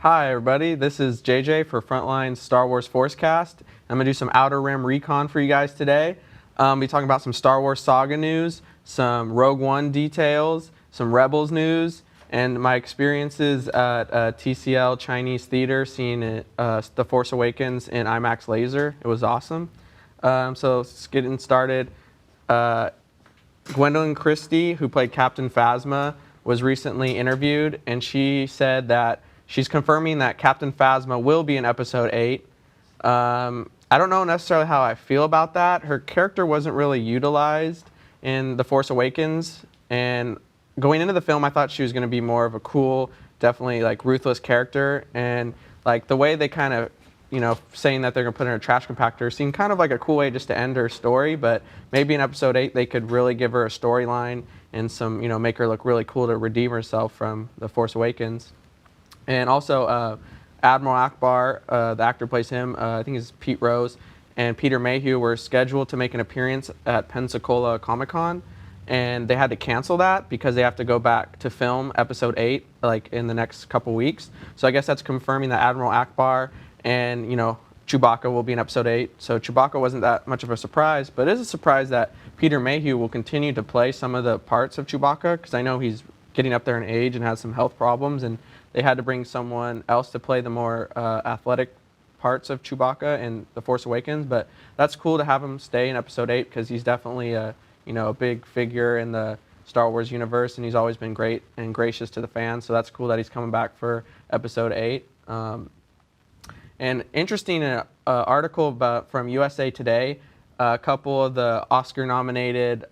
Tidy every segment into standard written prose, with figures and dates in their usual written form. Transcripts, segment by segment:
Hi everybody, this is JJ for Frontline's Star Wars Forcecast. I'm going to do some Outer Rim recon for you guys today. I'll be talking about some Star Wars Saga news, some Rogue One details, some Rebels news, and my experiences at TCL Chinese Theater seeing The Force Awakens in IMAX Laser. It was awesome. So let's get started. Gwendolyn Christie, who played Captain Phasma, was recently interviewed, and she said that she's confirming that Captain Phasma will be in Episode 8. I don't know necessarily how I feel about that. Her character wasn't really utilized in The Force Awakens, and going into the film, I thought she was going to be more of a cool, definitely like ruthless character, and like the way they kind of, saying that they're going to put her in a trash compactor seemed kind of like a cool way just to end her story, but maybe in Episode 8 they could really give her a storyline and some, make her look really cool to redeem herself from The Force Awakens. And also, Admiral Akbar, the actor who plays him, I think is Pete Rose, and Peter Mayhew were scheduled to make an appearance at Pensacola Comic-Con, and they had to cancel that because they have to go back to film Episode 8 like in the next couple weeks. So I guess that's confirming that Admiral Akbar and Chewbacca will be in Episode 8. So Chewbacca wasn't that much of a surprise, but it is a surprise that Peter Mayhew will continue to play some of the parts of Chewbacca, because I know he's getting up there in age and has some health problems, and they had to bring someone else to play the more athletic parts of Chewbacca in The Force Awakens. But that's cool to have him stay in Episode 8 because he's definitely a big figure in the Star Wars universe, and he's always been great and gracious to the fans. So that's cool that he's coming back for Episode 8. And interesting article from USA Today, a couple of the Oscar-nominated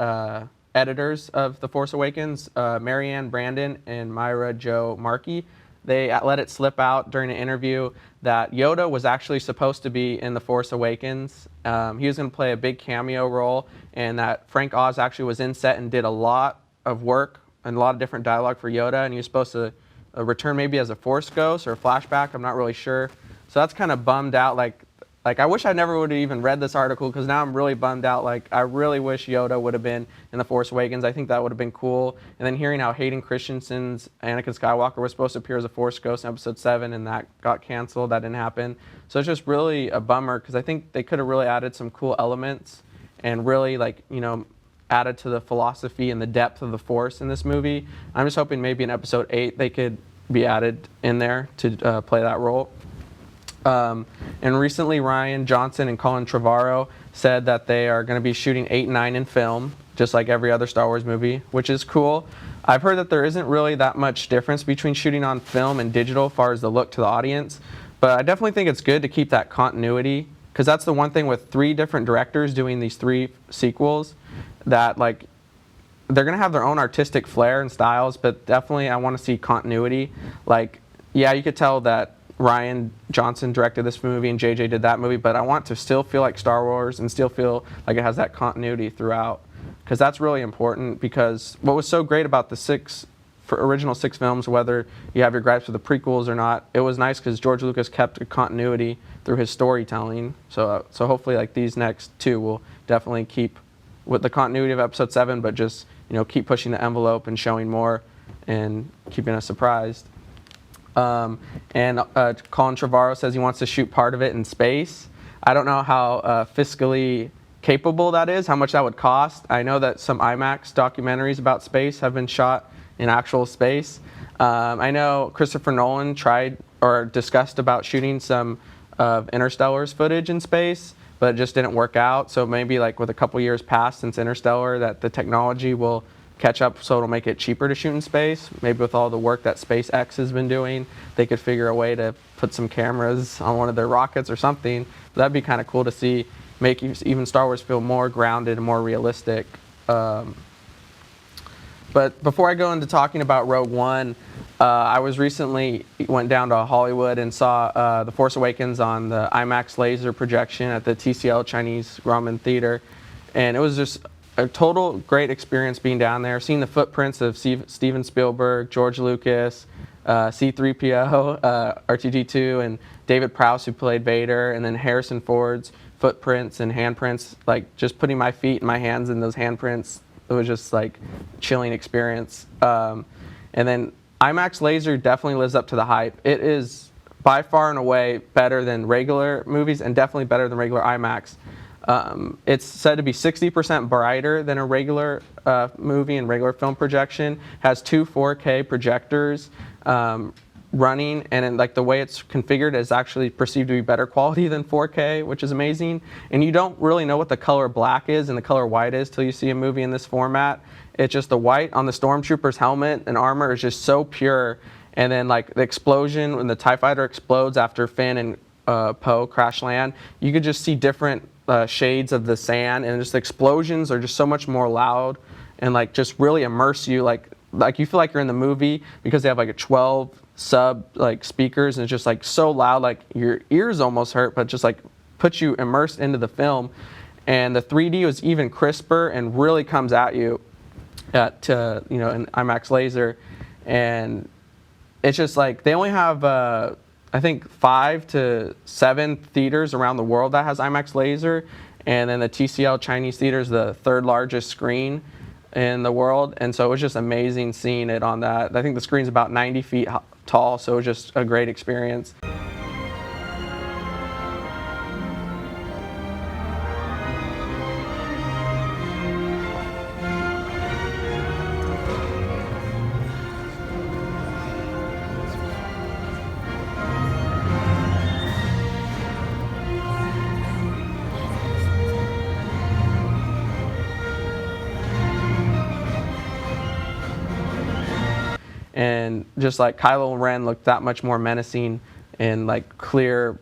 editors of The Force Awakens, Marianne Brandon and Myra Jo Markey, they let it slip out during an interview that Yoda was actually supposed to be in The Force Awakens. He was going to play a big cameo role, and that Frank Oz actually was in set and did a lot of work and a lot of different dialogue for Yoda, and he was supposed to return maybe as a Force ghost or a flashback. I'm not really sure. So that's kind of bummed out. Like I wish I never would have even read this article, because now I'm really bummed out. Like, I really wish Yoda would have been in The Force Awakens. I think that would have been cool. And then hearing how Hayden Christensen's Anakin Skywalker was supposed to appear as a Force ghost in Episode 7, and that got canceled. That didn't happen. So it's just really a bummer, because I think they could have really added some cool elements and really, added to the philosophy and the depth of the Force in this movie. I'm just hoping maybe in Episode 8 they could be added in there to play that role. And recently, Rian Johnson and Colin Trevorrow said that they are going to be shooting 8 and 9 in film, just like every other Star Wars movie, which is cool. I've heard that there isn't really that much difference between shooting on film and digital as far as the look to the audience, but I definitely think it's good to keep that continuity, because that's the one thing with 3 different directors doing these 3 sequels, that they're going to have their own artistic flair and styles, but definitely I want to see continuity. Yeah, you could tell that Rian Johnson directed this movie and JJ did that movie, but I want to still feel like Star Wars and still feel like it has that continuity throughout, because that's really important. Because what was so great about the original 6 films, whether you have your gripes with the prequels or not, it was nice because George Lucas kept a continuity through his storytelling. So hopefully these next 2 will definitely keep with the continuity of Episode 7, but just keep pushing the envelope and showing more and keeping us surprised. And Colin Trevorrow says he wants to shoot part of it in space. I don't know how fiscally capable that is, how much that would cost. I know that some IMAX documentaries about space have been shot in actual space. I know Christopher Nolan tried or discussed about shooting some of Interstellar's footage in space, but it just didn't work out. So maybe with a couple years past since Interstellar, that the technology will catch up, so it'll make it cheaper to shoot in space. Maybe with all the work that SpaceX has been doing, they could figure a way to put some cameras on one of their rockets or something. That'd be kind of cool to see, make even Star Wars feel more grounded and more realistic. But before I go into talking about Rogue One, I went down to Hollywood and saw The Force Awakens on the IMAX Laser projection at the TCL Chinese Roman Theater, and it was just a total great experience being down there, seeing the footprints of Steven Spielberg, George Lucas, C-3PO, R2-D2, and David Prowse, who played Vader, and then Harrison Ford's footprints and handprints. Just putting my feet and my hands in those handprints, it was just chilling experience. And then IMAX Laser definitely lives up to the hype. It is by far and away better than regular movies, and definitely better than regular IMAX. It's said to be 60% brighter than a regular movie and regular film projection. Has two 4K projectors running, and in, like, the way it's configured is actually perceived to be better quality than 4K, which is amazing. And you don't really know what the color black is and the color white is till you see a movie in this format. It's just the white on the stormtrooper's helmet and armor is just so pure. And then, like, the explosion when the TIE fighter explodes after Finn and Poe crash land, you could just see different shades of the sand, and just the explosions are just so much more loud and, like, just really immerse you. Like you feel like you're in the movie because they have like a 12 sub like speakers, and it's just like so loud, like your ears almost hurt, but just like puts you immersed into the film. And the 3D was even crisper and really comes at you at in IMAX Laser. And it's just like they only have I think 5 to 7 theaters around the world that has IMAX Laser, and then the TCL Chinese theater is the 3rd largest screen in the world. And so it was just amazing seeing it on that. I think the screen's about 90 feet tall, so it was just a great experience. And just like Kylo Ren looked that much more menacing and like clear,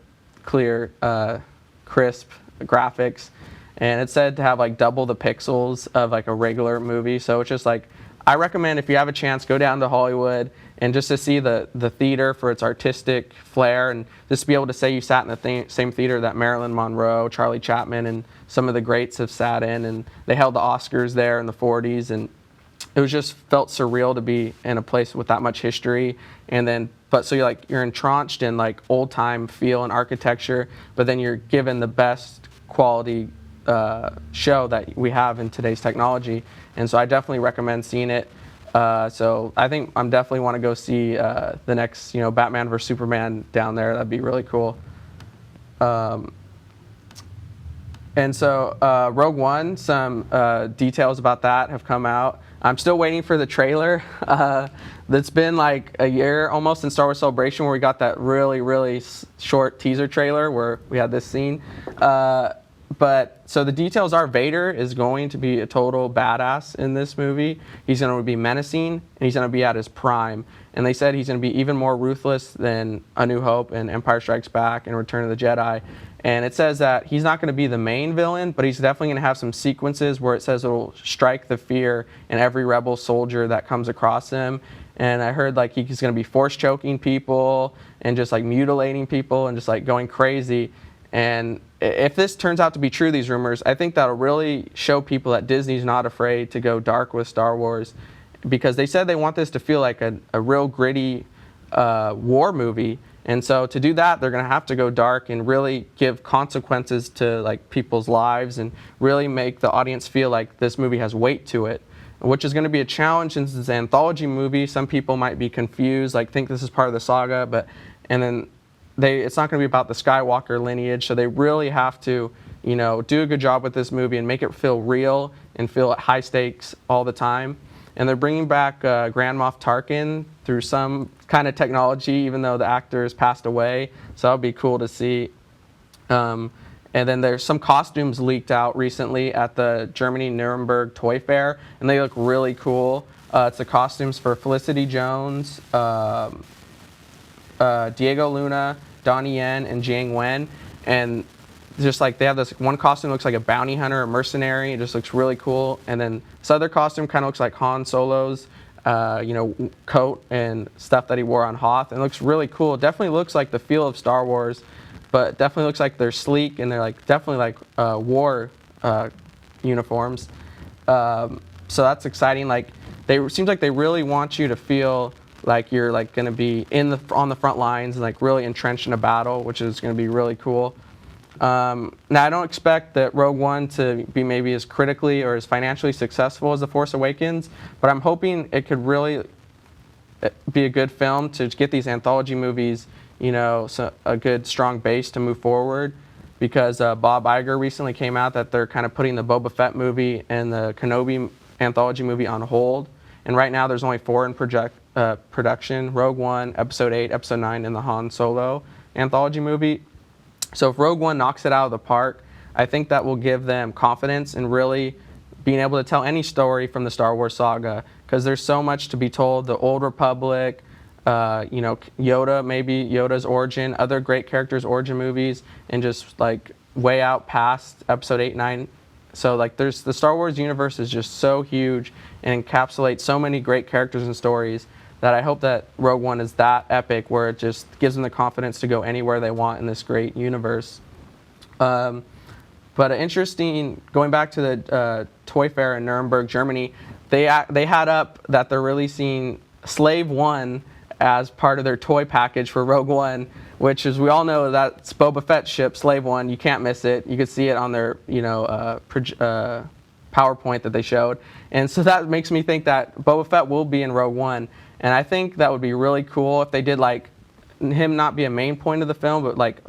crisp graphics. And it's said to have like double the pixels of like a regular movie. So it's just like, I recommend if you have a chance, go down to Hollywood and just to see the theater for its artistic flair, and just to be able to say you sat in the same theater that Marilyn Monroe, Charlie Chaplin, and some of the greats have sat in, and they held the Oscars there in the 40s. And it was just felt surreal to be in a place with that much history. And then, but so you're entrenched in like old time feel and architecture, but then you're given the best quality show that we have in today's technology. And so I definitely recommend seeing it. So I think I'm definitely want to go see the next, Batman vs Superman down there. That'd be really cool. And so Rogue One, some details about that have come out. I'm still waiting for the trailer. That's been like a year almost in Star Wars Celebration, where we got that really short teaser trailer where we had this scene. But so the details are Vader is going to be a total badass in this movie. He's going to be menacing, and he's going to be at his prime. And they said he's going to be even more ruthless than A New Hope and Empire Strikes Back and Return of the Jedi. And it says that he's not going to be the main villain, but he's definitely going to have some sequences where it says it'll strike the fear in every rebel soldier that comes across him. And I heard like he's going to be force choking people and just like mutilating people and just like going crazy. And if this turns out to be true, these rumors, I think that'll really show people that Disney's not afraid to go dark with Star Wars, because they said they want this to feel like a real gritty war movie. And so to do that, they're going to have to go dark and really give consequences to like people's lives and really make the audience feel like this movie has weight to it, which is going to be a challenge since it's an anthology movie. Some people might be confused, like think this is part of the saga, and then it's not going to be about the Skywalker lineage. So they really have to, do a good job with this movie and make it feel real and feel at high stakes all the time. And they're bringing back Grand Moff Tarkin through some kind of technology, even though the actor has passed away. So that'll be cool to see. And then there's some costumes leaked out recently at the Germany Nuremberg Toy Fair, and they look really cool. It's the costumes for Felicity Jones, Diego Luna, Donnie Yen, and Jiang Wen. And just like they have this one costume that looks like a bounty hunter, a mercenary. It just looks really cool. And then this other costume kind of looks like Han Solo's coat and stuff that he wore on Hoth, and it looks really cool. It definitely looks like the feel of Star Wars, but definitely looks like they're sleek and they're like definitely like war uniforms. So that's exciting. Like seems like they really want you to feel like you're like going to be on the front lines and like really entrenched in a battle, which is going to be really cool. Now, I don't expect that Rogue One to be maybe as critically or as financially successful as The Force Awakens, but I'm hoping it could really be a good film to get these anthology movies, a good strong base to move forward. Because Bob Iger recently came out that they're kind of putting the Boba Fett movie and the Kenobi anthology movie on hold. And right now there's only 4 in production: Rogue One, Episode 8, Episode 9, and the Han Solo anthology movie. So if Rogue One knocks it out of the park, I think that will give them confidence in really being able to tell any story from the Star Wars saga, because there's so much to be told. The Old Republic, Yoda, maybe Yoda's origin, other great characters' origin movies, and just like way out past Episode 8, 9. So like the Star Wars universe is just so huge and encapsulates so many great characters and stories that I hope that Rogue One is that epic where it just gives them the confidence to go anywhere they want in this great universe. But interesting, going back to the Toy Fair in Nuremberg, Germany, they had up that they're releasing Slave One as part of their toy package for Rogue One, which, as we all know, that's Boba Fett's ship, Slave One. You can't miss it. You could see it on their PowerPoint that they showed. And so that makes me think that Boba Fett will be in Rogue One. And I think that would be really cool if they did like him not be a main point of the film, but like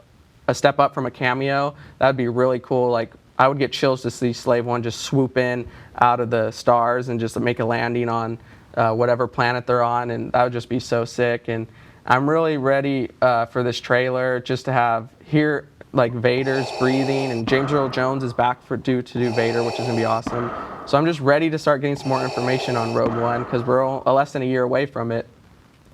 a step up from a cameo. That would be really cool. Like I would get chills to see Slave One just swoop in out of the stars and just make a landing on whatever planet they're on, and that would just be so sick. And I'm really ready for this trailer just to hear like Vader's breathing, and James Earl Jones is back to do Vader, which is gonna be awesome. So I'm just ready to start getting some more information on Rogue One because we're less than a year away from it.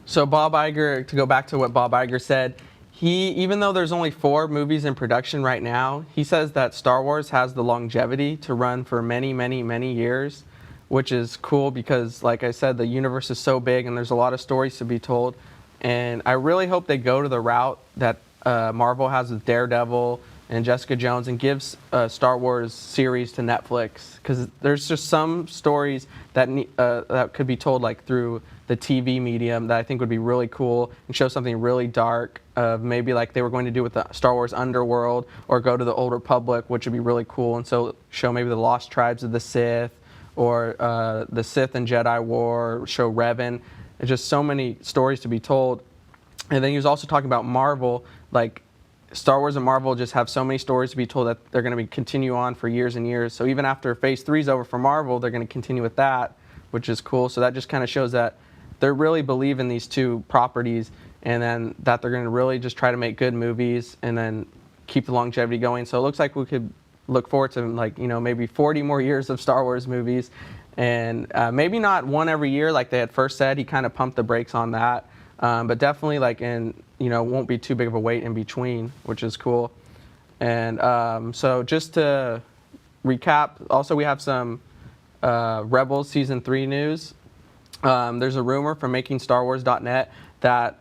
So Bob Iger, to go back to what Bob Iger said, even though there's only 4 movies in production right now, he says that Star Wars has the longevity to run for many, many, many years, which is cool because, like I said, the universe is so big and there's a lot of stories to be told. And I really hope they go to the route that Marvel has with Daredevil and Jessica Jones and gives a Star Wars series to Netflix, because there's just some stories that that could be told like through the TV medium that I think would be really cool and show something really dark, maybe like they were going to do with the Star Wars Underworld, or go to the Old Republic, which would be really cool, and so show maybe the lost tribes of the Sith, or the Sith and Jedi War, show Revan. There's just so many stories to be told. And then he was also talking about Marvel, like Star Wars and Marvel just have so many stories to be told that they're going to continue on for years and years. So even after Phase 3 is over for Marvel, they're going to continue with that, which is cool. So that just kind of shows that they really believe in these 2 properties, and then that they're going to really just try to make good movies and then keep the longevity going. So it looks like we could look forward to maybe 40 more years of Star Wars movies, and maybe not one every year like they had first said. He kind of pumped the brakes on that, but definitely won't be too big of a wait in between, which is cool. And so just to recap, also we have some Rebels Season 3 news. There's a rumor from MakingStarWars.net that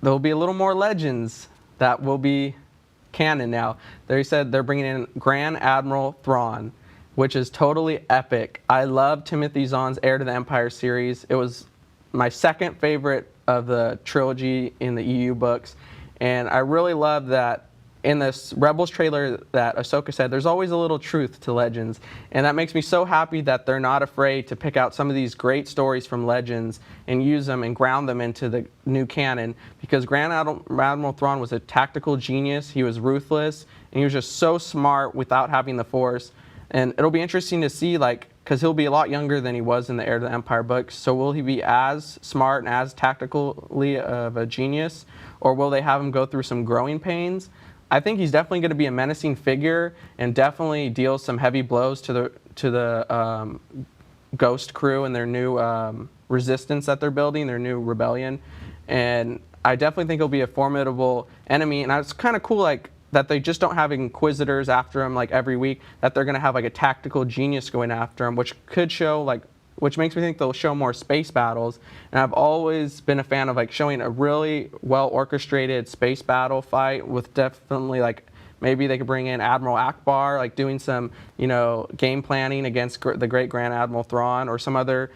there will be a little more legends that will be canon now. They said they're bringing in Grand Admiral Thrawn, which is totally epic. I love Timothy Zahn's Heir to the Empire series. It was my second favorite of the trilogy in the EU books, and I really love that in this Rebels trailer that Ahsoka said there's always a little truth to Legends, and that makes me so happy that they're not afraid to pick out some of these great stories from Legends and use them and ground them into the new canon, because Grand Admiral Thrawn was a tactical genius. He was ruthless, and he was just so smart without having the Force. And it'll be interesting to see, because he'll be a lot younger than he was in the Heir to the Empire books, so will he be as smart and as tactically of a genius, or will they have him go through some growing pains? I think he's definitely going to be a menacing figure and definitely deal some heavy blows to the Ghost crew and their new resistance that they're building, their new rebellion. And I definitely think he'll be a formidable enemy. And it's kind of cool, that they just don't have Inquisitors after him every week, that they're going to have a tactical genius going after him, which could show which makes me think they'll show more space battles. And I've always been a fan of showing a really well orchestrated space battle fight with definitely maybe they could bring in Admiral Akbar, doing some game planning against the great Grand Admiral Thrawn, or some other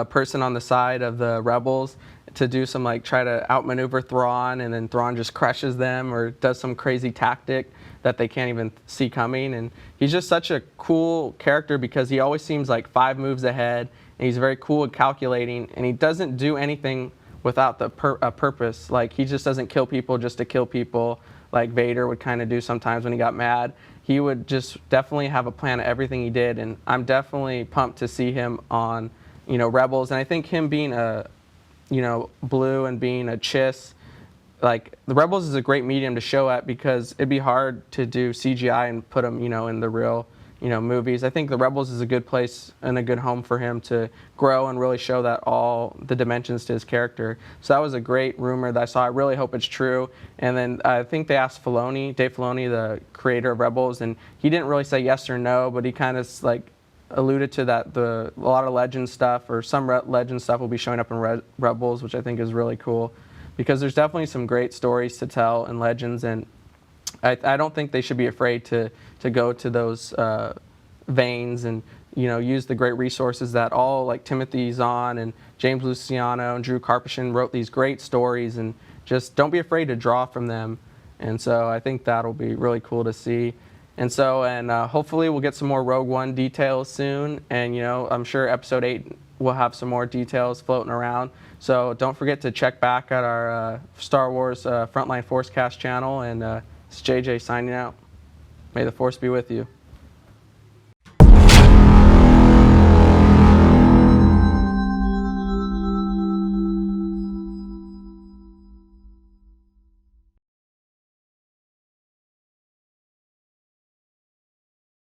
person on the side of the rebels to do some try to outmaneuver Thrawn, and then Thrawn just crushes them or does some crazy tactic that they can't even see coming. And he's just such a cool character because he always seems 5 moves ahead, and he's very cool at calculating, and he doesn't do anything without a purpose. Like, he just doesn't kill people just to kill people, like Vader would kind of do sometimes when he got mad. He would just definitely have a plan of everything he did, and I'm definitely pumped to see him on, Rebels. And I think him being a, blue and being a chiss, like, the Rebels is a great medium to show at, because it'd be hard to do CGI and put him, in the real, movies. I think the Rebels is a good place and a good home for him to grow and really show that all the dimensions to his character. So that was a great rumor that I saw. I really hope it's true. And then I think they asked Dave Filoni, the creator of Rebels, and he didn't really say yes or no, but he kind of like alluded to that a lot of Legend stuff, or some Legend stuff, will be showing up in Rebels, which I think is really cool, because there's definitely some great stories to tell in Legends, and I don't think they should be afraid to go to those veins and use the great resources that all, like Timothy Zahn and James Luciano and Drew Karpyshyn wrote these great stories, and just don't be afraid to draw from them. And so I think that'll be really cool to see. And so, hopefully we'll get some more Rogue One details soon, and I'm sure Episode 8 will have some more details floating around. So don't forget to check back at our Star Wars Frontline Forcecast channel, and it's JJ signing out. May the Force be with you.